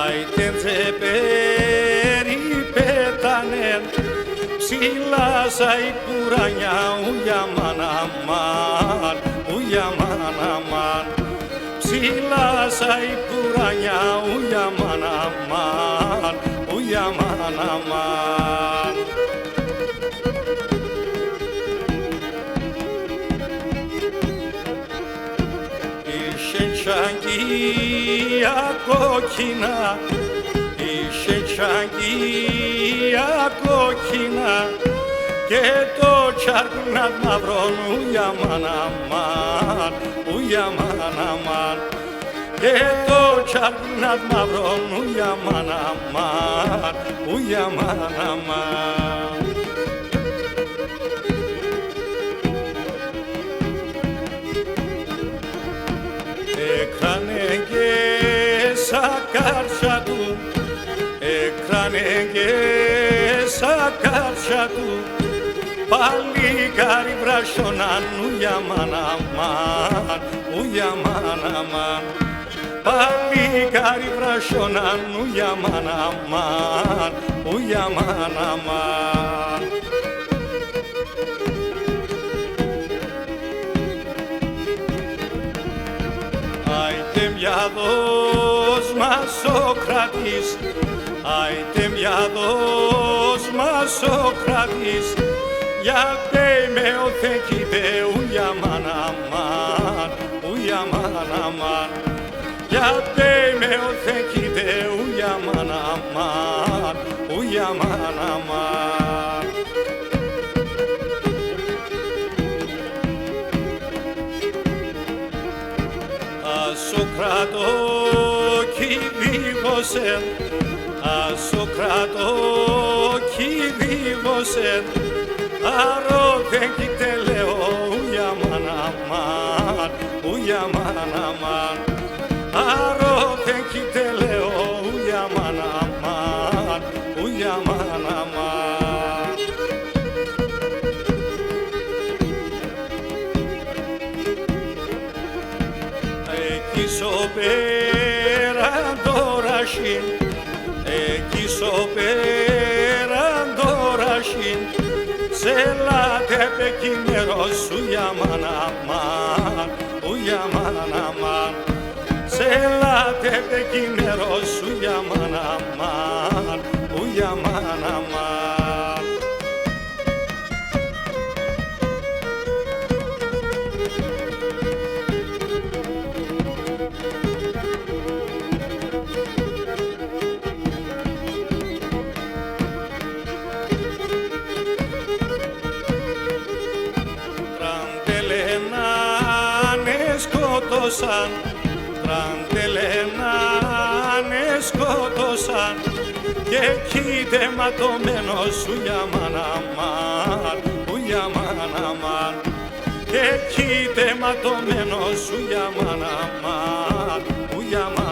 Άιτε τζεπέρι πέτανε ψηλά σαν η κουρανιά ουιαμάν αμάν, ουιαμάν αμάν. Ψηλά σαν η κουρανιά ουιαμάν αμάν, ουιαμάν αμάν. Τσαγγία κόκκινα, είχε τσαγγία κόκκινα και το τσάρκουνat μαυρόν ουιαμάν αμάν, ουιαμάν αμάν. Και το τσάρκουνat μαυρόν ουιαμάν αμάν, ουιαμάν αμάν. Έκρανε και σαν κάρσια του, έκρανε και σαν κάρσια του, παλικάρι βρασιονάν ουιαμάν αμάν, ουιαμάν αμάν. Παλικάρι βρασιονάν ουιαμάν αμάν, ουιαμάν αμάν. Άιτε μιαδός μας ο κρατής, άιτε μιαδός μας ο κρατής, γιατί με ο θεκείτε ουιαμάν αμάν, ουιαμάν αμάν. Γιατί με ο θεκείτε ουιαμάν αμάν, ουιαμάν αμάν. Ασοκράτο κυβίβωσεν, ασοκράτο κυβίβωσεν, αρρώδεν κοιτελεό ουιαμάν αμάν, ουιαμάν αμάν. Αρρώδεν κοιτελεό ουιαμάν αμάν, ουιαμάν αμάν. Εκείς ο πέραν τωρασιν, εκείς ο πέραν τωρασιν, σε λάτε πεκίνερος ουιαμάν αμάν, ουιαμάν αμάν. Σε λάτε πεκίνερος ουιαμάν αμάν, ουιαμάν αμάν. Τραντελενάνε σκότωσαν, τραντελενάνε σκότωσαν και εκεί ματωμένος ουιαμάν αμάν, ουιαμάν αμάν. Και εκεί ματωμένος ουιαμάν αμάν, ουιαμάν.